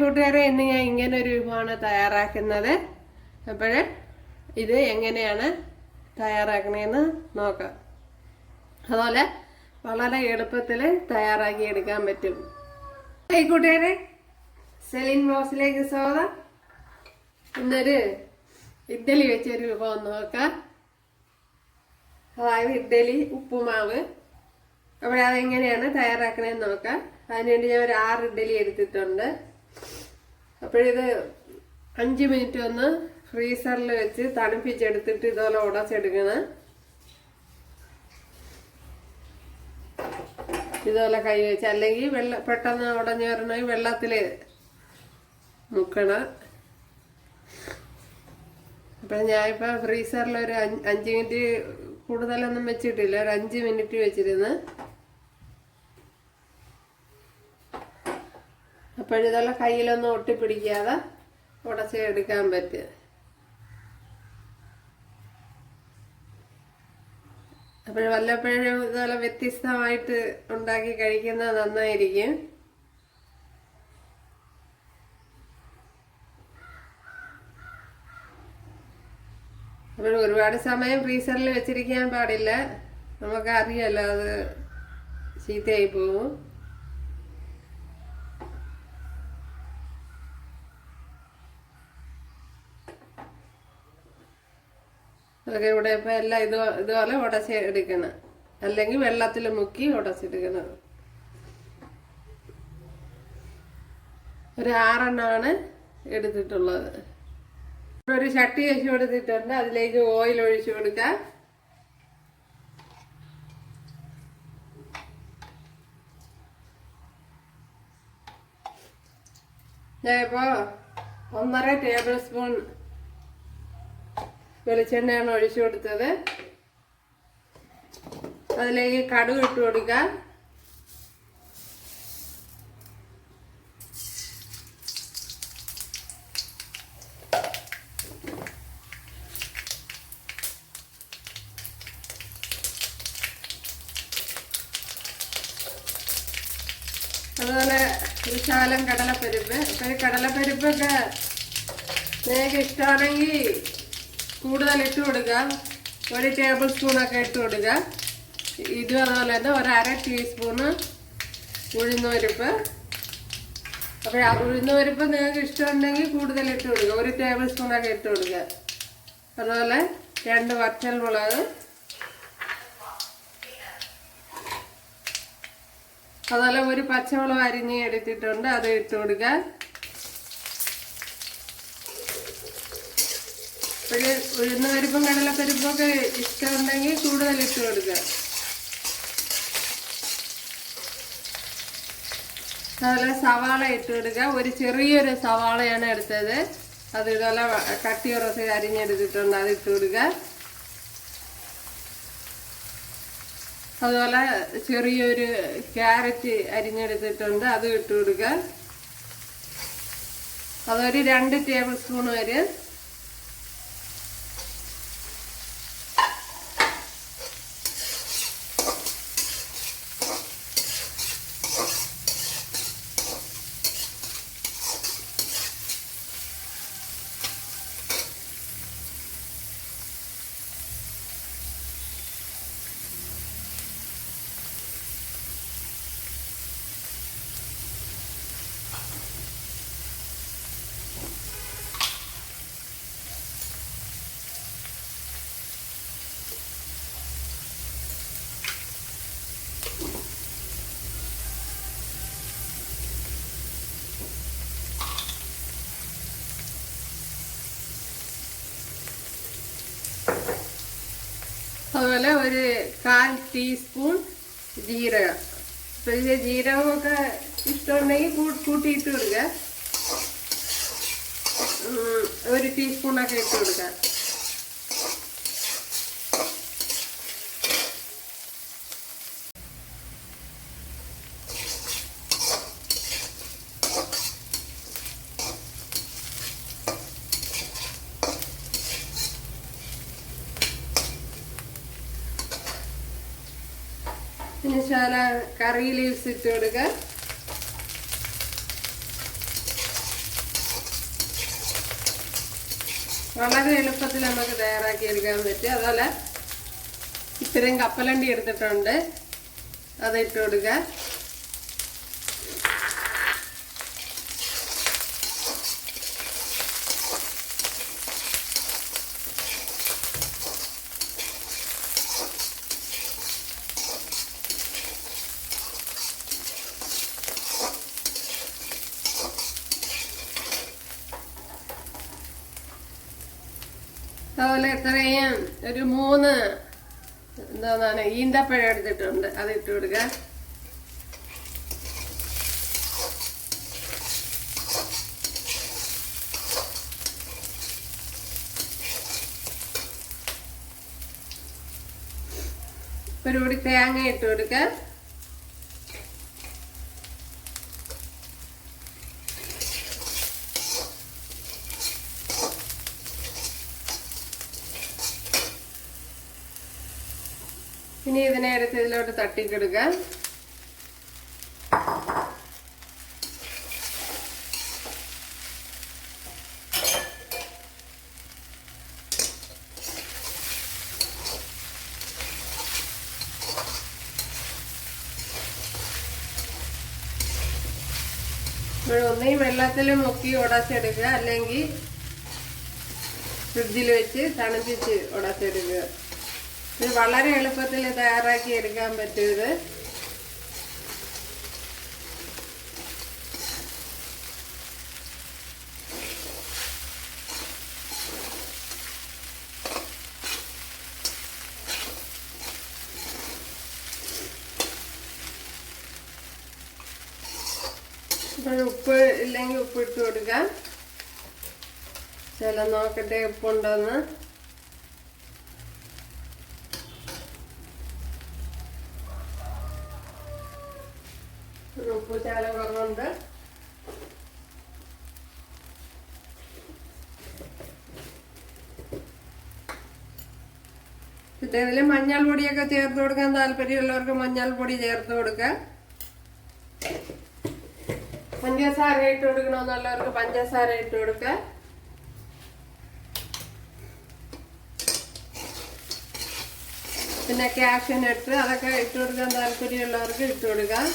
കൂട്ടുകാരെ, ഇന്ന് ഞാൻ ഇങ്ങനെ ഒരു വിഭവമാണ് തയ്യാറാക്കുന്നത്. അപ്പോൾ ഇത് എങ്ങനെയാണ് തയ്യാറാക്കണേന്ന് നോക്കാം. അതുപോലെ വളരെ എളുപ്പത്തിൽ തയ്യാറാക്കി എടുക്കാൻ പറ്റും. കൂട്ടുകാരെ, സെലിൻ ബ്ലോഗ്സിലേക്ക് സ്വാഗതം. ഇന്നൊരു ഇഡ്ഡലി വെച്ചൊരു വിഭവം നോക്കാം. അതായത് ഇഡ്ഡലി ഉപ്പുമാവ്. അപ്പോൾ അതെങ്ങനെയാണ് തയ്യാറാക്കണേന്ന് നോക്കാം. അതിനുവേണ്ടി ഞാൻ ഒരു 6 ഇഡ്ഡലി എടുത്തിട്ടുണ്ട്. അപ്പോഴിത് 5 മിനിറ്റ് ഒന്ന് ഫ്രീസറിൽ വെച്ച് തണുപ്പിച്ചെടുത്തിട്ട് ഇതുപോലെ ഉടച്ചെടുക്കണം. ഇതുപോലെ കൈ വെച്ച്, അല്ലെങ്കിൽ പെട്ടെന്ന് ഉടഞ്ഞു വരണമെങ്കിൽ വെള്ളത്തിൽ മുക്കണം. അപ്പം ഞാനിപ്പോൾ ഫ്രീസറിൽ ഒരു 5 മിനിറ്റ് കൂടുതലൊന്നും വെച്ചിട്ടില്ല, ഒരു 5 മിനിറ്റ് വെച്ചിരുന്ന്. അപ്പോഴിതുള്ള കയ്യിലൊന്നും ഒട്ടിപ്പിടിക്കാതെ ഉടച്ചെടുക്കാൻ പറ്റും. അപ്പോൾ വല്ലപ്പോഴും ഇതുപോലെ വ്യത്യസ്തമായിട്ട് ഉണ്ടാക്കി കഴിക്കുന്നത് നന്നായിരിക്കും. അപ്പോൾ ഒരുപാട് സമയം ഫ്രീസറിൽ വെച്ചിരിക്കാൻ പാടില്ല. നമുക്കറിയാലോ അത് ചീത്തയായി പോകും. അതൊക്കെ ഇവിടെ ഇപ്പം എല്ലാം ഇതുപോലെ ഉടച്ചെടുക്കണം, അല്ലെങ്കിൽ വെള്ളത്തിൽ മുക്കി ഉടച്ചെടുക്കണം. ഒരു 6 എണ്ണമാണ് എടുത്തിട്ടുള്ളത്. ഒരു ചട്ടി വെച്ച് കൊടുത്തിട്ടുണ്ട്. അതിലേക്ക് ഓയിൽ ഒഴിച്ചു കൊടുക്കാം. ഞാനിപ്പോൾ 1.5 ടേബിൾ സ്പൂൺ വെളിച്ചെണ്ണയാണ് ഒഴിച്ചു കൊടുത്തത്. അതിലേക്ക് കടുക് ഇട്ട് കൊടുക്കാം. അതുപോലെ ഒരു ശകലം കടലപ്പരിപ്പ്. അപ്പോൾ ഈ കടലപ്പരിപ്പൊക്കെ നിങ്ങൾക്ക് ഇഷ്ടമാണെങ്കിൽ കൂടുതൽ ഇട്ട് കൊടുക്കുക. 1 ടേബിൾ സ്പൂണൊക്കെ ഇട്ട് കൊടുക്കുക. ഇതും അതുപോലെ തന്നെ 1/2 ടീസ്പൂണ് ഉഴുന്നുപരിപ്പ്. അപ്പോൾ ആ ഉഴുന്നുപരിപ്പ് നിങ്ങൾക്ക് ഇഷ്ടമുണ്ടെങ്കിൽ കൂടുതൽ ഇട്ട് കൊടുക്കുക. 1 ടേബിൾ സ്പൂണൊക്കെ ഇട്ട് കൊടുക്കുക. അതുപോലെ 2 വറ്റൽമുളക്, അതുപോലെ 1 പച്ചമുളക് അരിഞ്ഞ് എടുത്തിട്ടുണ്ട്, അത് ഇട്ട് കൊടുക്കുക. ഉഴുന്നുപരിപ്പും കടലപ്പരിപ്പൊക്കെ ഇഷ്ടമുണ്ടെങ്കിൽ കൂടുതൽ ഇട്ട് കൊടുക്കുക. അതുപോലെ സവാള ഇട്ട് കൊടുക്കുക. ഒരു ചെറിയൊരു സവാളയാണ് എടുത്തത്. അത് ഇതുപോലെ കട്ടി ഉറച്ച് അരിഞ്ഞെടുത്തിട്ടുണ്ട്, അത് ഇട്ട് കൊടുക്കുക. അതുപോലെ ചെറിയൊരു ക്യാരറ്റ് അരിഞ്ഞെടുത്തിട്ടുണ്ട്, അത് ഇട്ട് കൊടുക്കുക. അതൊരു 2 ടേബിൾ സ്പൂൺ വരെ. അതുപോലെ ഒരു 1/4 ടീസ്പൂൺ ജീരകം. അപ്പോൾ ഇത് ജീരകമൊക്കെ ഇഷ്ടമുണ്ടെങ്കിൽ കൂട്ടിയിട്ട് കൊടുക്കുക. 1 ടീസ്പൂണൊക്കെ ഇട്ട് കൊടുക്കുക. പിന്നെ ശകല കറി ലീവ്സ് ഇട്ട് കൊടുക്കുക. വളരെ എളുപ്പത്തിൽ നമുക്ക് തയ്യാറാക്കി എടുക്കാൻ പറ്റും. അതുപോലെ ഇത്രയും കപ്പലണ്ടി എടുത്തിട്ടുണ്ട്, അത് ഇട്ട് കൊടുക്കുക. അതുപോലെ ഇത്രയും ഒരു 3 എന്താണ് ഈന്തപ്പഴം എടുത്തിട്ടുണ്ട്, അത് ഇട്ട് കൊടുക്കുക. ഒരു കൂടി തേങ്ങ ഇട്ട് കൊടുക്കുക. ഇനി ഇതിനെ എടുത്ത് ഇതിലോട്ട് തട്ടിക്കെടുക്കുക. ഒന്നീ വെള്ളത്തിൽ മുക്കി ഉടച്ചെടുക്കുക, അല്ലെങ്കിൽ ഫ്രിഡ്ജിൽ വെച്ച് തണുപ്പിച്ച് ഉടച്ചെടുക്കുക. ഇത് വളരെ എളുപ്പത്തിൽ തയ്യാറാക്കി എടുക്കാൻ പറ്റും. ഇത് ഉപ്പ് ഇല്ലെങ്കിൽ ഉപ്പ് ഇട്ട് കൊടുക്കാം. ചില നോക്കട്ടെ ഉപ്പുണ്ടോന്ന്. ഉപ്പ് ശകലം കുറവുണ്ട്. ഇതിൽ മഞ്ഞൾ പൊടിയൊക്കെ ചേർത്ത് കൊടുക്കാൻ താല്പര്യമുള്ളവർക്ക് മഞ്ഞൾ പൊടി ചേർത്ത് കൊടുക്കാം. പഞ്ചസാര ഇട്ട് കൊടുക്കണമെന്നുള്ളവർക്ക് പഞ്ചസാര ഇട്ട് കൊടുക്കാം. പിന്നെ കാഷ്യൂനട്ട് അതൊക്കെ ഇട്ട് കൊടുക്കാൻ താല്പര്യമുള്ളവർക്ക് ഇട്ട് കൊടുക്കാം.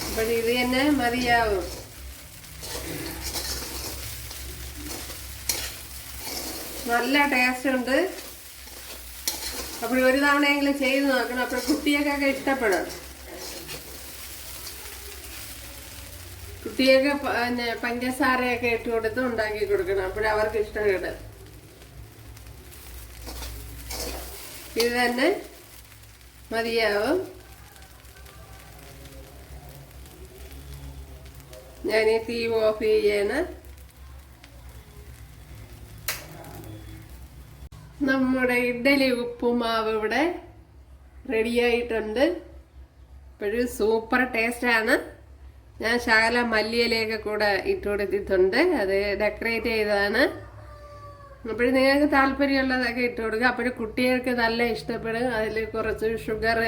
അപ്പോൾ ഇത് തന്നെ മതിയാവും. നല്ല ടേസ്റ്റ് ഉണ്ട്. അപ്പോൾ ഒരു തവണയെങ്കിലും ചെയ്ത് നോക്കണം. അപ്പോൾ കുട്ടികൾക്കൊക്കെ ഇഷ്ടപ്പെടും. കുട്ടികൾക്ക് പഞ്ചസാരയൊക്കെ ഇട്ട് കൊടുത്ത് ഉണ്ടാക്കി കൊടുക്കണം, അപ്പോഴവർക്ക് ഇഷ്ടപ്പെടും. ഇത് തന്നെ മതിയാവും. ഞാൻ തീ ഓഫ് ചെയ്യാണ്. നമ്മുടെ ഇഡ്ഡലി ഉപ്പുമാവ് ഇവിടെ റെഡിയായിട്ടുണ്ട്. ഇപ്പോഴും സൂപ്പർ ടേസ്റ്റാണ്. ഞാൻ ശകലം മല്ലിയിലയൊക്കെ കൂടെ ഇട്ട് കൊടുത്തിട്ടുണ്ട്, അത് ഡെക്കറേറ്റ് ചെയ്തതാണ്. അപ്പോഴും നിങ്ങൾക്ക് താല്പര്യമുള്ളതൊക്കെ ഇട്ട് കൊടുക്കുക. അപ്പോഴും കുട്ടികൾക്ക് നല്ല ഇഷ്ടപ്പെടും. അതിൽ കുറച്ച് ഷുഗർ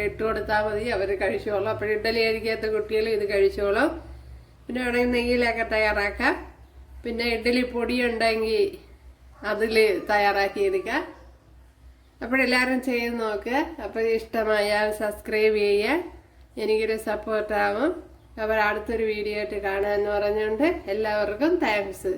ഇട്ട് കൊടുത്താൽ മതി, അവർ കഴിച്ചോളും. അപ്പോൾ ഇഡ്ഡലി കഴിക്കാത്ത കുട്ടികൾ ഇത് കഴിച്ചോളും. പിന്നെ വേണമെങ്കിൽ നെയ്യിലൊക്കെ തയ്യാറാക്കാം. പിന്നെ ഇഡ്ഡലി പൊടി ഉണ്ടെങ്കിൽ അതിൽ തയ്യാറാക്കി എടുക്കാം. അപ്പോഴെല്ലാവരും ചെയ്ത് നോക്കുക. അപ്പോൾ ഇഷ്ടമായാൽ സബ്സ്ക്രൈബ് ചെയ്യുക, എനിക്കൊരു സപ്പോർട്ടാവും. അപ്പോൾ അടുത്തൊരു വീഡിയോ ആയിട്ട് കാണാമെന്ന് പറഞ്ഞുകൊണ്ട് എല്ലാവർക്കും താങ്ക്സ്.